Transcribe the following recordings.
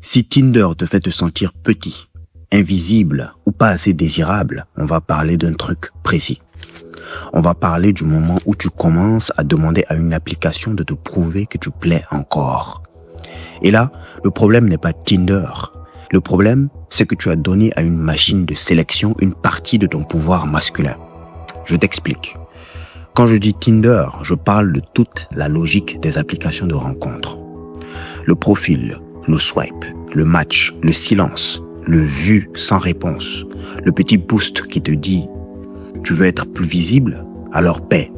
Si Tinder te fait te sentir petit, invisible ou pas assez désirable, on va parler d'un truc précis. On va parler du moment où tu commences à demander à une application de te prouver que tu plais encore. Et là, le problème n'est pas Tinder. Le problème, c'est que tu as donné à une machine de sélection une partie de ton pouvoir masculin. Je t'explique. Quand je dis Tinder, je parle de toute la logique des applications de rencontre. Le profil, le swipe, le match, le silence, le vu sans réponse, le petit boost qui te dit « Tu veux être plus visible? Alors paie ».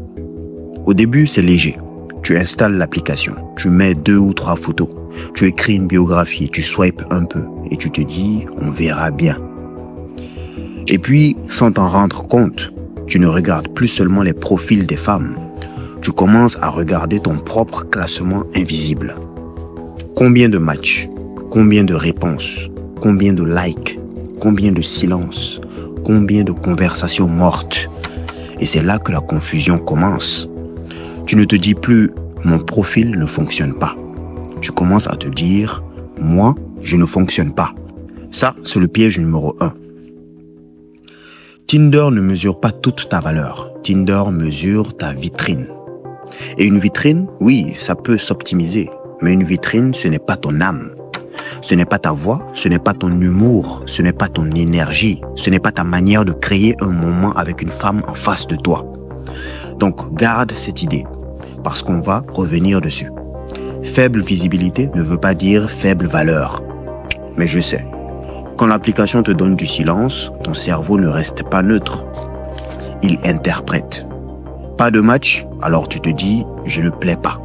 Au début, c'est léger. Tu installes l'application, tu mets 2 ou 3 photos, tu écris une biographie, tu swipes un peu et tu te dis « On verra bien ». Et puis, sans t'en rendre compte, tu ne regardes plus seulement les profils des femmes. Tu commences à regarder ton propre classement invisible. Combien de matchs? Combien de réponses? Combien de likes? Combien de silences? Combien de conversations mortes? Et c'est là que la confusion commence. Tu ne te dis plus « mon profil ne fonctionne pas ». Tu commences à te dire « moi, je ne fonctionne pas ». Ça, c'est le piège numéro 1. Tinder ne mesure pas toute ta valeur. Tinder mesure ta vitrine. Et une vitrine, oui, ça peut s'optimiser. Mais une vitrine, ce n'est pas ton âme. Ce n'est pas ta voix, ce n'est pas ton humour, ce n'est pas ton énergie, ce n'est pas ta manière de créer un moment avec une femme en face de toi. Donc, garde cette idée, parce qu'on va revenir dessus. Faible visibilité ne veut pas dire faible valeur. Mais je sais, quand l'application te donne du silence, ton cerveau ne reste pas neutre. Il interprète. Pas de match, alors tu te dis « je ne plais pas ».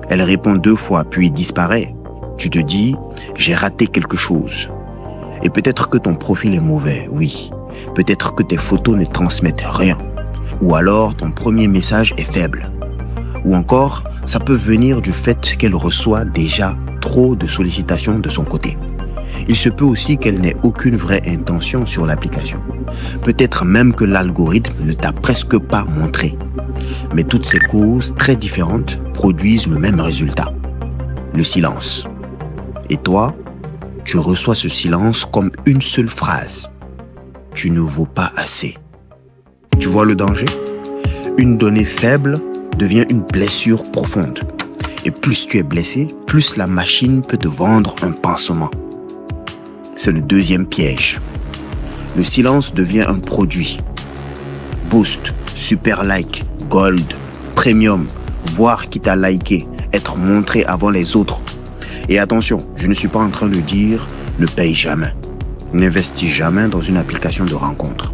Elle répond 2 fois puis disparaît. Tu te dis « j'ai raté quelque chose ». Et peut-être que ton profil est mauvais, oui. Peut-être que tes photos ne transmettent rien. Ou alors ton premier message est faible. Ou encore, ça peut venir du fait qu'elle reçoit déjà trop de sollicitations de son côté. Il se peut aussi qu'elle n'ait aucune vraie intention sur l'application. Peut-être même que l'algorithme ne t'a presque pas montré. Mais toutes ces causes très différentes produisent le même résultat. Le silence. Et toi, tu reçois ce silence comme une seule phrase. Tu ne vaux pas assez. Tu vois le danger? Une donnée faible devient une blessure profonde. Et plus tu es blessé, plus la machine peut te vendre un pansement. C'est le deuxième piège. Le silence devient un produit. Boost, super like, gold, premium, voir qui t'a liké, être montré avant les autres. Et attention, je ne suis pas en train de dire ne paye jamais. N'investis jamais dans une application de rencontre.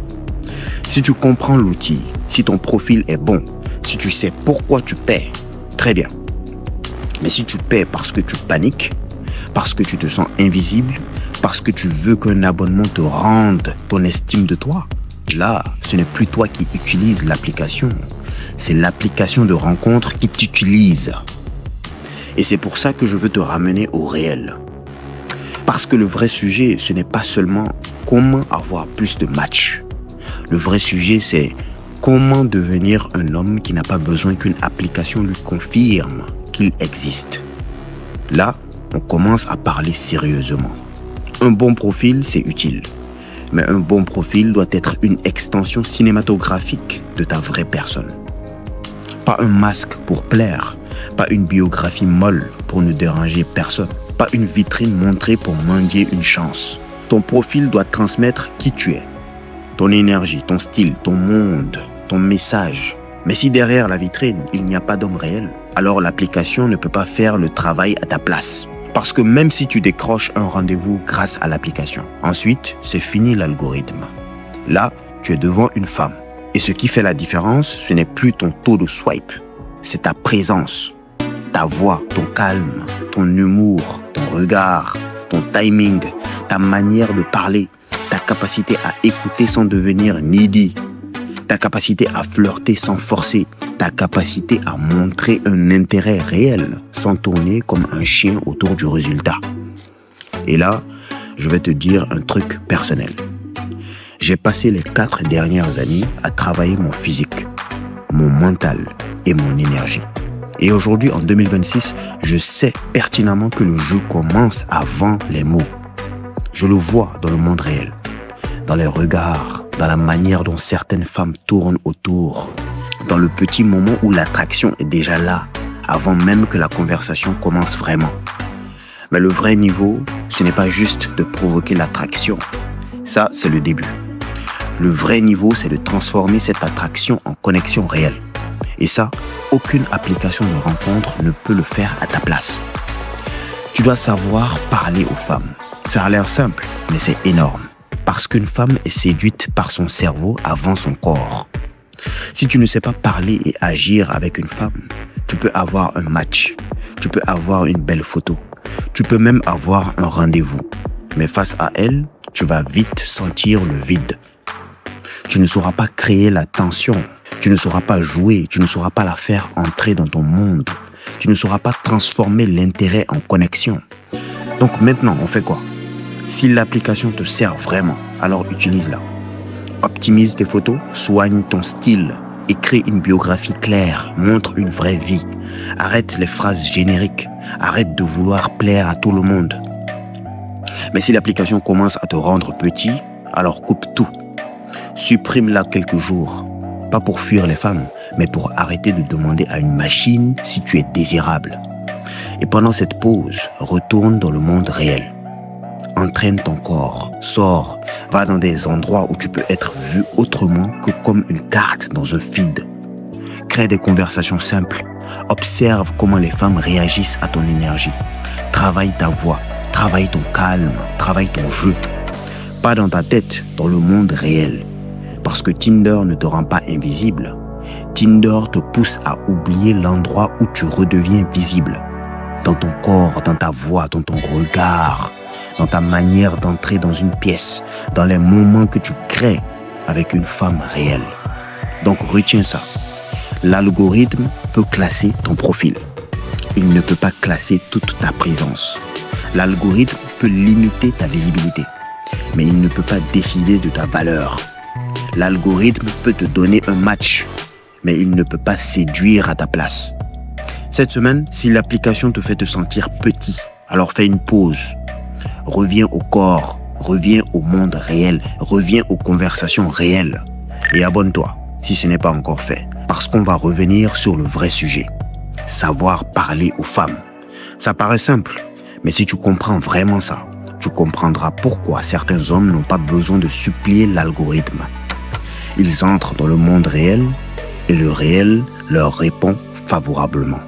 Si tu comprends l'outil, si ton profil est bon, si tu sais pourquoi tu paies, très bien. Mais si tu paies parce que tu paniques, parce que tu te sens invisible, parce que tu veux qu'un abonnement te rende ton estime de toi, là, ce n'est plus toi qui utilises l'application. C'est l'application de rencontre qui t'utilise. Et c'est pour ça que je veux te ramener au réel. Parce que le vrai sujet, ce n'est pas seulement comment avoir plus de matchs. Le vrai sujet, c'est comment devenir un homme qui n'a pas besoin qu'une application lui confirme qu'il existe. Là, on commence à parler sérieusement. Un bon profil, c'est utile. Mais un bon profil doit être une extension cinématographique de ta vraie personne. Pas un masque pour plaire, pas une biographie molle pour ne déranger personne, pas une vitrine montrée pour mendier une chance. Ton profil doit transmettre qui tu es, ton énergie, ton style, ton monde, ton message. Mais si derrière la vitrine, il n'y a pas d'homme réel, alors l'application ne peut pas faire le travail à ta place. Parce que même si tu décroches un rendez-vous grâce à l'application, ensuite, c'est fini l'algorithme. Là, tu es devant une femme. Et ce qui fait la différence, ce n'est plus ton taux de swipe, c'est ta présence, ta voix, ton calme, ton humour, ton regard, ton timing, ta manière de parler, ta capacité à écouter sans devenir needy, ta capacité à flirter sans forcer, ta capacité à montrer un intérêt réel sans tourner comme un chien autour du résultat. Et là, je vais te dire un truc personnel. J'ai passé les 4 dernières années à travailler mon physique, mon mental et mon énergie. Et aujourd'hui, en 2026, je sais pertinemment que le jeu commence avant les mots. Je le vois dans le monde réel, dans les regards, dans la manière dont certaines femmes tournent autour, dans le petit moment où l'attraction est déjà là, avant même que la conversation commence vraiment. Mais le vrai niveau, ce n'est pas juste de provoquer l'attraction. Ça, c'est le début. Le vrai niveau, c'est de transformer cette attraction en connexion réelle. Et ça, aucune application de rencontre ne peut le faire à ta place. Tu dois savoir parler aux femmes. Ça a l'air simple, mais c'est énorme. Parce qu'une femme est séduite par son cerveau avant son corps. Si tu ne sais pas parler et agir avec une femme, tu peux avoir un match, tu peux avoir une belle photo, tu peux même avoir un rendez-vous. Mais face à elle, tu vas vite sentir le vide. Tu ne sauras pas créer la tension, tu ne sauras pas jouer, tu ne sauras pas la faire entrer dans ton monde, tu ne sauras pas transformer l'intérêt en connexion. Donc maintenant, on fait quoi? Si l'application te sert vraiment, alors utilise-la. Optimise tes photos, soigne ton style, écris une biographie claire, montre une vraie vie. Arrête les phrases génériques, arrête de vouloir plaire à tout le monde. Mais si l'application commence à te rendre petit, alors coupe tout. Supprime-la quelques jours, pas pour fuir les femmes, mais pour arrêter de demander à une machine si tu es désirable. Et pendant cette pause, retourne dans le monde réel. Entraîne ton corps, sors, va dans des endroits où tu peux être vu autrement que comme une carte dans un feed. Crée des conversations simples. Observe comment les femmes réagissent à ton énergie. Travaille ta voix, travaille ton calme, travaille ton jeu. Pas dans ta tête, dans le monde réel. Parce que Tinder ne te rend pas invisible. Tinder te pousse à oublier l'endroit où tu redeviens visible. Dans ton corps, dans ta voix, dans ton regard, dans ta manière d'entrer dans une pièce, dans les moments que tu crées avec une femme réelle. Donc retiens ça. L'algorithme peut classer ton profil. Il ne peut pas classer toute ta présence. L'algorithme peut limiter ta visibilité, mais il ne peut pas décider de ta valeur. L'algorithme peut te donner un match, mais il ne peut pas séduire à ta place. Cette semaine, si l'application te fait te sentir petit, alors fais une pause. Reviens au corps, reviens au monde réel, reviens aux conversations réelles. Et abonne-toi si ce n'est pas encore fait, parce qu'on va revenir sur le vrai sujet. Savoir parler aux femmes. Ça paraît simple, mais si tu comprends vraiment ça, tu comprendras pourquoi certains hommes n'ont pas besoin de supplier l'algorithme. Ils entrent dans le monde réel et le réel leur répond favorablement.